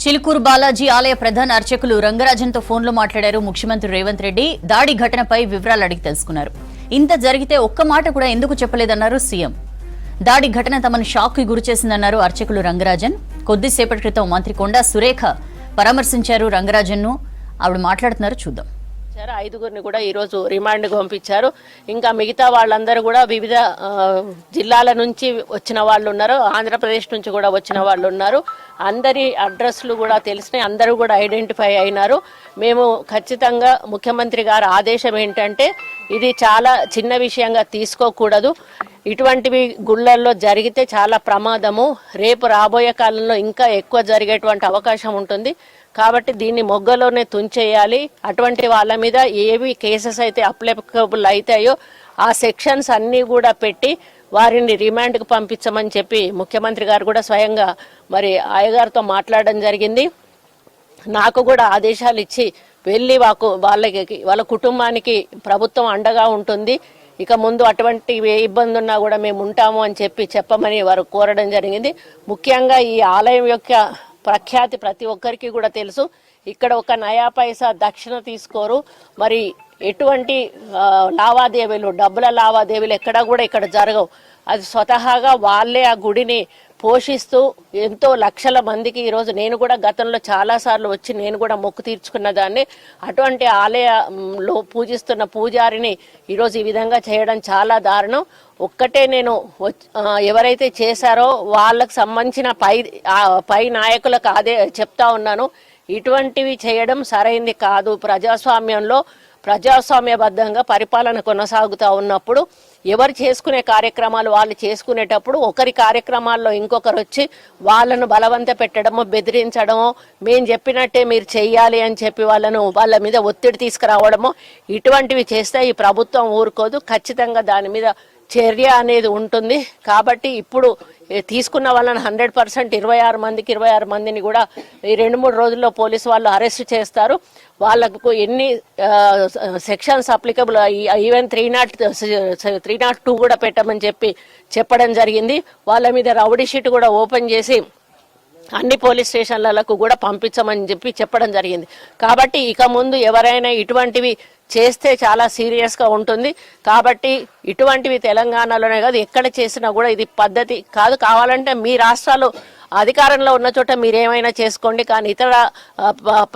చిలుకూరు బాలాజీ ఆలయ ప్రధాన అర్చకులు రంగరాజన్తో ఫోన్లో మాట్లాడారు ముఖ్యమంత్రి రేవంత్ రెడ్డి. దాడి ఘటనపై వివరాలు అడిగి తెలుసుకున్నారు. ఇంత జరిగితే ఒక్క మాట కూడా ఎందుకు చెప్పలేదన్నారు సీఎం. దాడి ఘటన తమను షాక్ కి గురిచేసిందన్నారు అర్చకులు రంగరాజన్. కొద్దిసేపటి క్రితం మంత్రి కొండా సురేఖ పరామర్శించారు రంగరాజన్ను. ఆవిడ మాట్లాడుతున్నారు, చూద్దాం. ఐదుగురిని కూడా ఈరోజు రిమాండ్కి పంపించారు. ఇంకా మిగతా వాళ్ళందరూ కూడా వివిధ జిల్లాల నుంచి వచ్చిన వాళ్ళు ఉన్నారు, ఆంధ్రప్రదేశ్ నుంచి కూడా వచ్చిన వాళ్ళు ఉన్నారు. అందరి అడ్రస్లు కూడా తెలిసినాయి, అందరూ కూడా ఐడెంటిఫై అయినారు. మేము ఖచ్చితంగా ముఖ్యమంత్రి గారి ఆదేశం ఏంటంటే ఇది చాలా చిన్న విషయంగా తీసుకోకూడదు. ఇటువంటివి గుళ్ళల్లో జరిగితే చాలా ప్రమాదము. రేపు రాబోయే కాలంలో ఇంకా ఎక్కువ జరిగేటువంటి అవకాశం ఉంటుంది. కాబట్టి దీన్ని మొగ్గలోనే తుంచేయాలి. అటువంటి వాళ్ళ మీద ఏవి కేసెస్ అయితే అప్లికబుల్ అవుతాయో ఆ సెక్షన్స్ అన్నీ కూడా పెట్టి వారిని రిమాండ్కి పంపించమని చెప్పి ముఖ్యమంత్రి గారు కూడా స్వయంగా మరి అయ్యగారితో మాట్లాడడం జరిగింది. నాకు కూడా ఆదేశాలు ఇచ్చి వెళ్ళి వాళ్ళ కుటుంబానికి ప్రభుత్వం అండగా ఉంటుంది, ఇక ముందు అటువంటి ఏ ఇబ్బంది ఉన్నా కూడా మేము ఉంటాము అని చెప్పమని వారు కోరడం జరిగింది. ముఖ్యంగా ఈ ఆలయం యొక్క ప్రఖ్యాతి ప్రతి ఒక్కరికి కూడా తెలుసు. ఇక్కడ ఒక నయా పైసా దక్షిణ తీసుకోరు. మరి ఎటువంటి లావాదేవీలు, డబ్బుల లావాదేవీలు ఎక్కడా కూడా ఇక్కడ జరగవు. అది స్వతహాగా వాళ్ళే ఆ గుడిని పోషిస్తూ ఎంతో లక్షల మందికి ఈరోజు నేను కూడా గతంలో చాలాసార్లు వచ్చి నేను కూడా మొక్కు తీర్చుకున్న దాన్ని. అటువంటి ఆలయంలో పూజిస్తున్న పూజారిని ఈరోజు ఈ విధంగా చేయడం చాలా దారుణం. ఒక్కటే నేను ఎవరైతే చేశారో వాళ్ళకు సంబంధించిన పై నాయకులకు చెప్తా ఉన్నాను, ఇటువంటివి చేయడం సరైంది కాదు. ప్రజాస్వామ్యంలో ప్రజాస్వామ్యబద్ధంగా పరిపాలన కొనసాగుతూ ఉన్నప్పుడు ఎవరు చేసుకునే కార్యక్రమాలు వాళ్ళు చేసుకునేటప్పుడు ఒకరి కార్యక్రమాల్లో ఇంకొకరు వచ్చి వాళ్ళను బలవంత పెట్టడమో బెదిరించడమో, మేము చెప్పినట్టే మీరు చెయ్యాలి అని చెప్పి వాళ్ళ మీద ఒత్తిడి తీసుకురావడమో ఇటువంటివి చేస్తే ఈ ప్రభుత్వం ఊరుకోదు. ఖచ్చితంగా దాని మీద చర్య అనేది ఉంటుంది. కాబట్టి ఇప్పుడు తీసుకున్న వాళ్ళని 100% 26 మందిని కూడా ఈ 2-3 రోజుల్లో పోలీసు వాళ్ళు అరెస్ట్ చేస్తారు. వాళ్ళకు ఎన్ని సెక్షన్స్ అప్లికబుల్, ఈవెన్ 302 కూడా పెట్టమని చెప్పడం జరిగింది. వాళ్ళ మీద రౌడీ షీట్ కూడా ఓపెన్ చేసి అన్ని పోలీస్ స్టేషన్లకు కూడా పంపించమని చెప్పడం జరిగింది. కాబట్టి ఇక ముందు ఎవరైనా ఇటువంటివి చేస్తే చాలా సీరియస్గా ఉంటుంది. కాబట్టి ఇటువంటివి తెలంగాణలోనే కాదు ఎక్కడ చేసినా కూడా ఇది పద్ధతి కాదు. కావాలంటే మీ రాష్ట్రాలు అధికారంలో ఉన్న చోట మీరేమైనా చేసుకోండి, కానీ ఇతర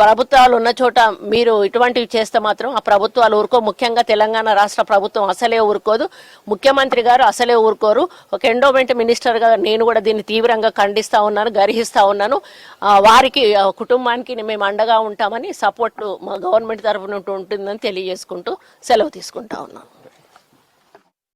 ప్రభుత్వాలు ఉన్న చోట మీరు ఇటువంటివి చేస్తే మాత్రం ఆ ప్రభుత్వాలు ఊరుకో. ముఖ్యంగా తెలంగాణ రాష్ట్ర ప్రభుత్వం అసలే ఊరుకోదు, ముఖ్యమంత్రి గారు అసలే ఊరుకోరు. ఒక ఎండోమెంట్ మినిస్టర్గా నేను కూడా దీన్ని తీవ్రంగా ఖండిస్తా ఉన్నాను, గర్హిస్తా ఉన్నాను. వారికి కుటుంబానికి మేము అండగా ఉంటామని సపోర్ట్ మా గవర్నమెంట్ తరఫున ఉంటుందని తెలియజేసుకుంటూ సెలవు తీసుకుంటా ఉన్నాను.